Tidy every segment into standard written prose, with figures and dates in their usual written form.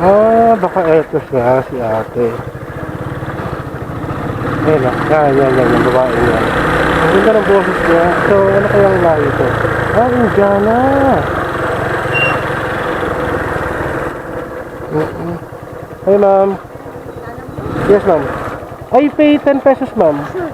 Baka eto siya, si ate. Ayan na, yan, yung babae niya. Ang ganda ng boses niya. So, ano kayang lahi ito? Indiana. Hi, ma'am. Yes, ma'am. I pay 10 pesos, ma'am. Sure.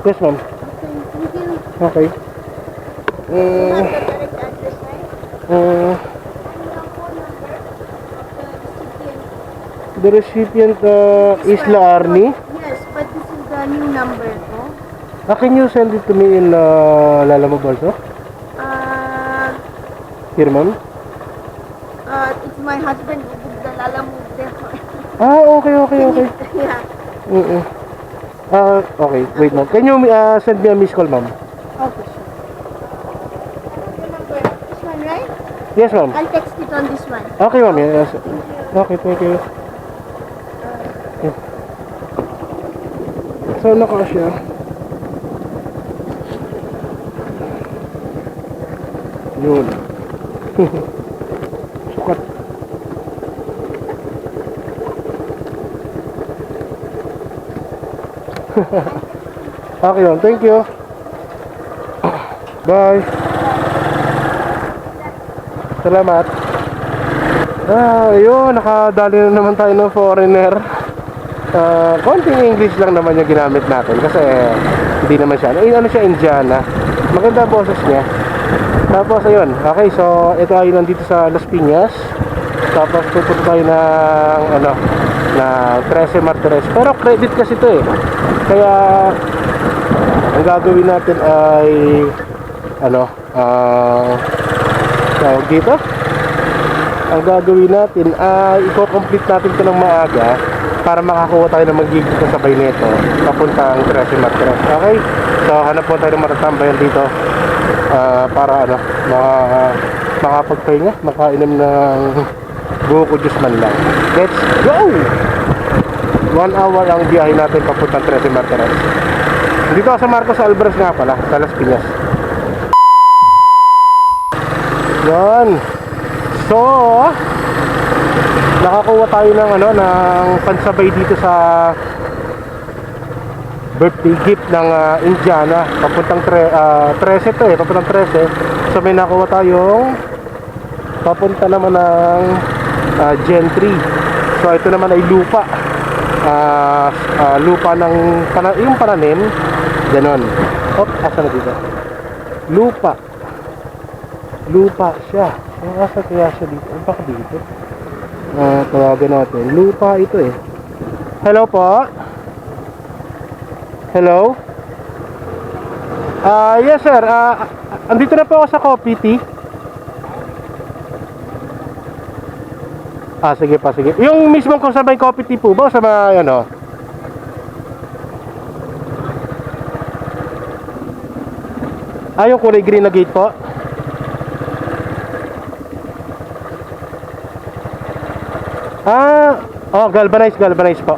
Yes, ma'am. Thank you. Okay. You have the correct address, right? Uh, And the phone number of the the recipient. recipient This Isla one. Arni. Yes, but this is the new number, no? Can you send it to me in Lalamove also? Uh, Here, ma'am. it's my husband who booked the Lala move there. Okay. Yeah. Okay, wait, ma'am. Can you send me a missed call, ma'am? Okay, sure. Your number, this one, right? Yes, ma'am. I'll text it on this one. Okay, ma'am. Yes. Thank you. Okay, thank you. So, nakasya. Yun. Sukat. Okay, ma'am. Thank you. Bye. Salamat. Yun. Nakadali na naman tayo ng foreigner. Konting English lang naman yung ginamit natin kasi hindi naman siya ano siya, Indiana. Maganda ang boses niya. Tapos ayun, okay, so ito ay nandito sa Las Piñas. Tapos pupunta tayo ng na 13 Martires. Pero credit kasi ito eh. Kaya ang gagawin natin ay tawag dito, ang gagawin natin ay i-complete natin ito ng maaga para makakuha tayo ng magiging kasabay nito papuntang 13 Martires. Okay? So hanap po tayo ng matatambayan dito para makapagpahinga, makainom ng buko juice man lang. Let's go! 1 hour ang biyahe natin papuntang 13 Martires. Dito sa Marcos Alvarez nga pala, sa Las Piñas. Yan. So nakakuha tayo ng ng pansabay dito sa birthday gift ng Indiana papuntang 13 to eh, papuntang 13. So may nakuha tayong papunta naman ng Gentry. So ito naman ay lupa. Lupa ng yung pananim, ganon. Asa na dito? Lupa siya. Asa kaya siya dito? Baka dito. Tawagan natin. Lupa ito eh. Hello po. Hello. Yes sir. Andito na po ako sa Coffee Tea. Sige pa, sige. Yung mismong kung sa may Coffee Tea po ba sa may yung kulay green na gate po. Galvanize po.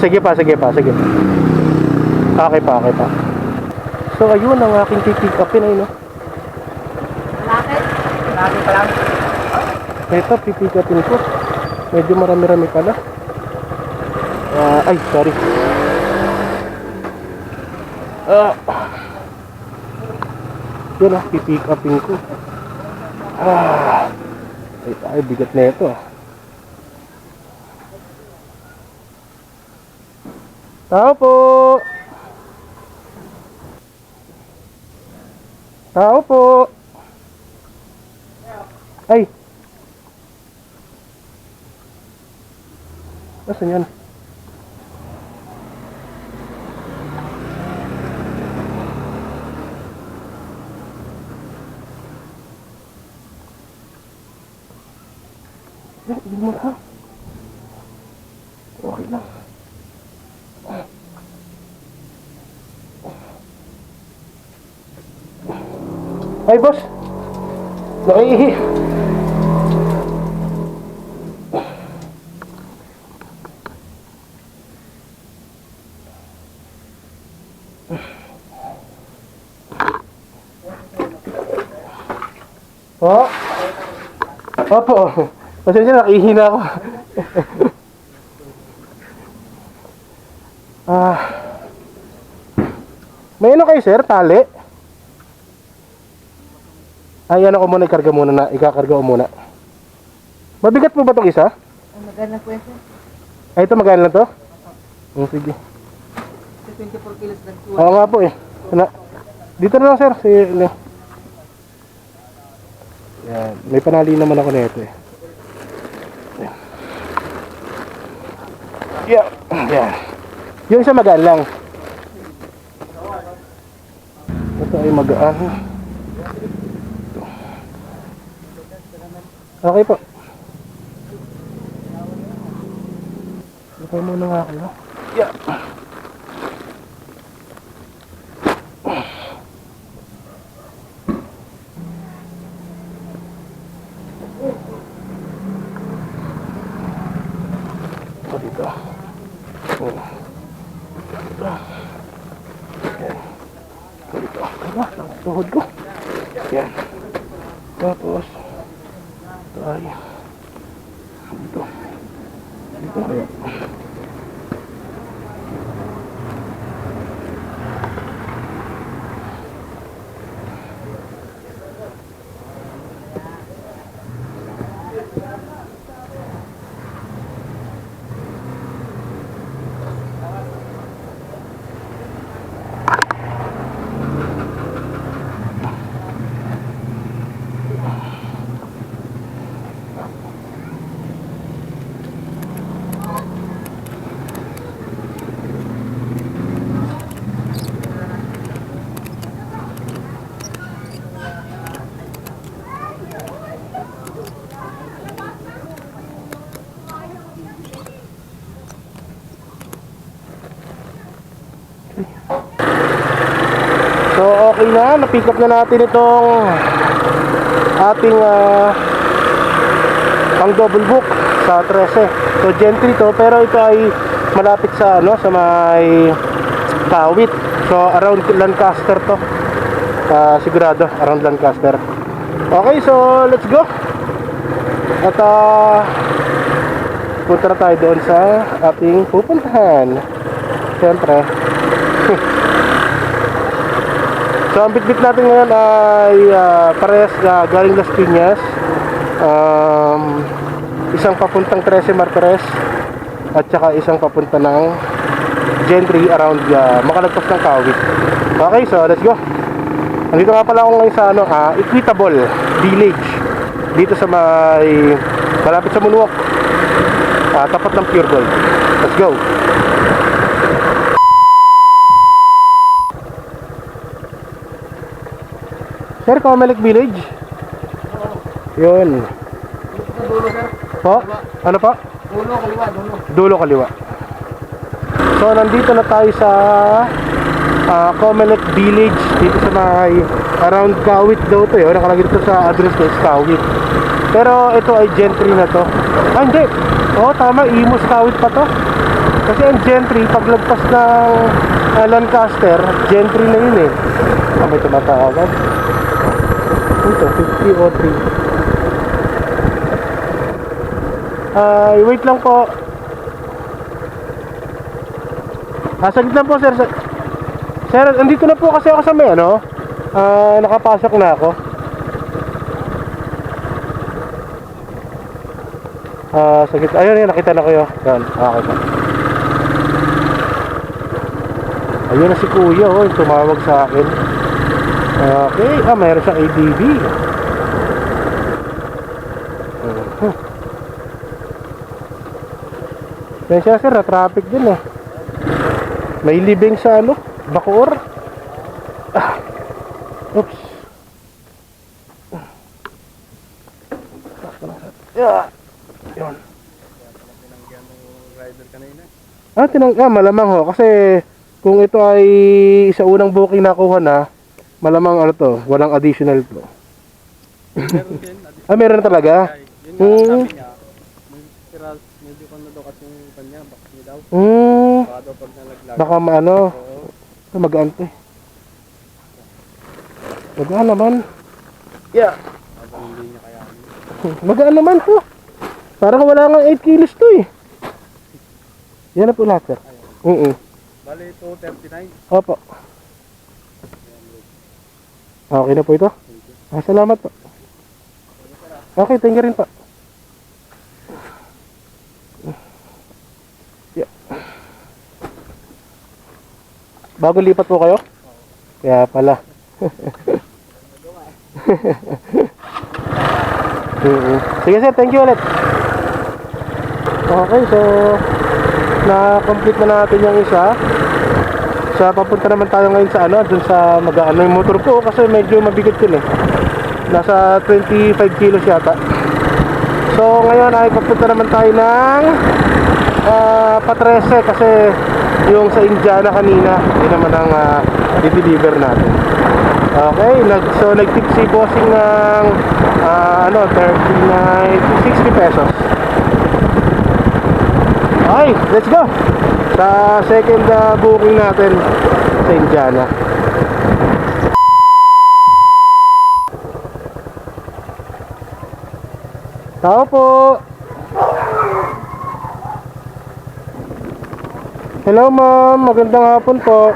Sige pa. Okay pa. So ayun ang aking pick upin ay no. Malaki pa lang. Ito pipick upin ko. Medyo marami-rami pala. Sorry. Yun pipick upin ko. Ay bigat na ito. Tao po. Ay. Nasaan yan? Hindi mo na. Okay lang. Ay, boss. Naiihi. Opo. Pasensya na, nakihina ako. Ah. May ano kayo sir, tali? Ay, ano ko muna, ikarga muna na, ikakarga ko muna. Mabigat po ba itong isa? Ang maganda po yan, sir. Ay, ito magana lang to? Sige. 24 kilos lang po. Oo nga po eh. Dito na lang sir. Yan. May panali naman ako nito eh. Yan. Yan. Yung isa magaan lang. Ito ay magaan. Ito. Okay po. Okay muna nga ako. Yeah. Ito dito. Oh. Ito. Yan. Ito dito. Tuhod ko. Yan. Tapos ito ay dito. Dito. Ayan. So okay na, na-pick up na natin itong ating pang double book sa 13. So gentry to, pero ito ay malapit sa ano, sa may Kawit. So around Lancaster to. Sigurado around Lancaster. Okay, so let's go. At punta na tayo doon sa ating pupuntahan. Siyempre. So ang bitbit natin ngayon ay parehas na galing Las Piñas, isang papuntang 13 Martires at saka isang papunta ng Gentry around makalagpas ng Kawit. Okay, so let's go. Nandito nga pala ako ngayon sa Equitable Village, dito sa may malapit sa Moonwalk, tapat ng Pure Gold. Let's go. Sir, Comelec Village? Yun. Dulo, sir. Po? Ano po? Dulo, kaliwa, dulo. Dulo kaliwa. So, nandito na tayo sa Comelec Village. Dito sa may around Kawit daw to. Yun, nakalagay dito sa address ko is Kawit. Pero ito ay Gentry na to. Ah, hindi. Oo, tama. Imus Kawit pa to. Kasi ang Gentry, paglagpas ng Lancaster, Gentry na yun eh. May tumatawag. Ito, 50 o 3. Wait lang po. Saglit lang po, sir. Sir, andito na po kasi ako sa may nakapasok na ako. Saglit. Ayun, nakita na kayo. Yan, okay po. Ayun na si kuya, yung tumawag sa akin. Okay, mayroon siyang ADV. Yan siya sir, na-traffic din eh. May libing sa Bacoor. Oops. Yun. Malamang ho, kasi kung ito ay sa unang booking nakuha na, malamang walang additional to. Meron din. Meron talaga? Yun nga sabi niya, medyo daw kasi yung kanya, baka niya daw. Baka daw pag nalaglag. Baka magaan to eh. Magaan naman. Yeah. Habang hindi niya kayanin. Magaan naman to. Parang wala nga 8 kilos to eh. Yan na po lahat, sir. Bali, 239. Opo. Okay na po ito. Salamat po. Okay, thank you rin po. Yeah. Bago lipat po kayo? Kaya pala. Sige sir, thank you ulit. Okay, so na-complete na natin yung isa. So papunta naman tayo ngayon sa ano, dun sa mag-ano yung motor ko kasi medyo mabigat yun eh. Nasa 25 kilos yata. So ngayon ay papunta naman tayo ng Pa-13 kasi yung sa Indiana kanina yun naman ang i-deliver natin. Okay, so nag-tip si bossing ng 60 pesos. Okay, let's go sa second booking natin sa Indiana. Tao po. Hello ma'am, magandang hapon po.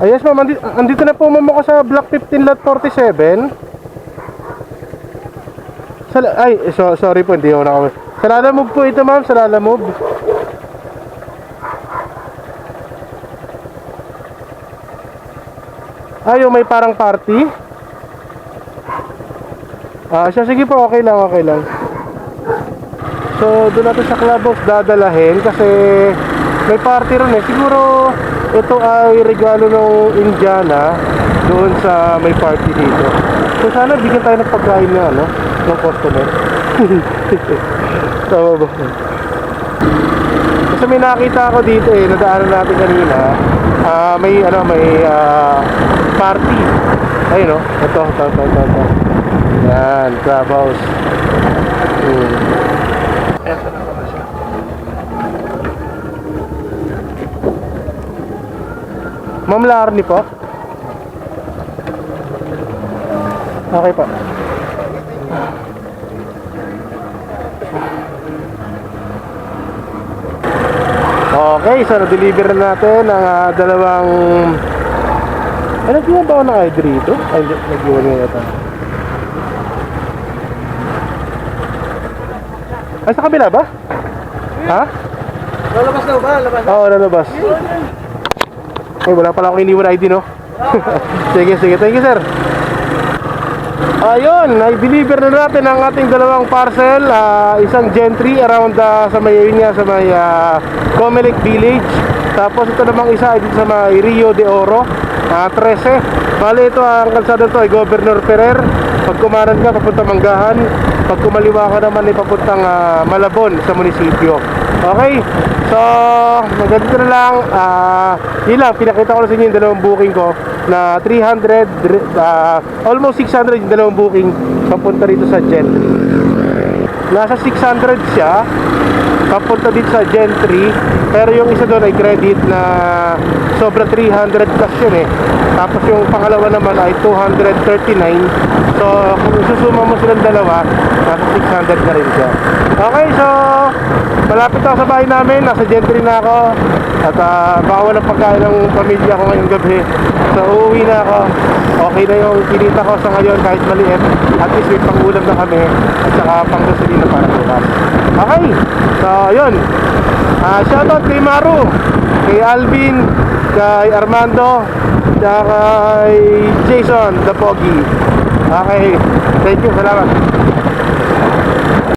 Yes ma'am, andito na po ma'am ako sa Block 15 Lot 47. Sorry po, hindi ako nakawin. Sa Lalamove po ito ma'am, sa Lalamove. Yung may parang party. Sige po, okay lang. So, doon natin sa clubhouse dadalahin kasi may party ron eh. Siguro, ito ay regalo ng Indiana doon sa may party dito. So, sana bigyan tayo ng pagkain na, ng customer. Tama ba? Kasi may nakita ako dito eh, nadaanan natin kanina. May party. Ayun o, ito. Yan, clubhouse. Eto na pala siya. Ma'am Larny po. Okay po. Okay, so na-deliver na natin ang dalawang... nagkiwan ba ako ng ID rito? Ay, nagkiwan nga ito. Ay, sa kabila ba? Ha? Lalabas na ba? Lalabas na? Oo, lalabas. Ay, wala pala akong iniwan ID, no? Sige. Thank you, sir. Ayun, i-deliver na natin ang ating dalawang parcel. Isang Gentry around sa may Comelec Village. Tapos ito namang isa ay dito sa may Rio de Oro, 13. Bali ito, ang kalsada ito ay Governor Ferrer. Pag kumanan ka, papunta Manggahan. Pag kumaliwa ka naman ay papuntang Malabon sa munisipyo. Okay, so maganda na lang. Yun lang, pinakita ko na sa inyo yung dalawang booking ko na 300, almost 600 yung dalawang booking papunta dito sa Gentry. Nasa 600 siya papunta dito sa Gentry, pero yung isa doon ay credit na sobra 300 plus yun eh. Tapos yung pangalawa naman ay 239. So kung isusuma mo silang dalawa, nasa 600 na rin siya. Okay, so malapit ako sa bahay namin, nasa Gentry na ako. At baka walang pagkain ng pamilya ko ngayong gabi. So uuwi na ako. Okay na yung kinita ko sa ngayon kahit maliit. At least may pangulam na kami at saka panggasolina para bukas. Okay, so yun. Shoutout kay Maru, kay Alvin, kay Armando, kay Jason, the Pogi. Okay, thank you, salamat.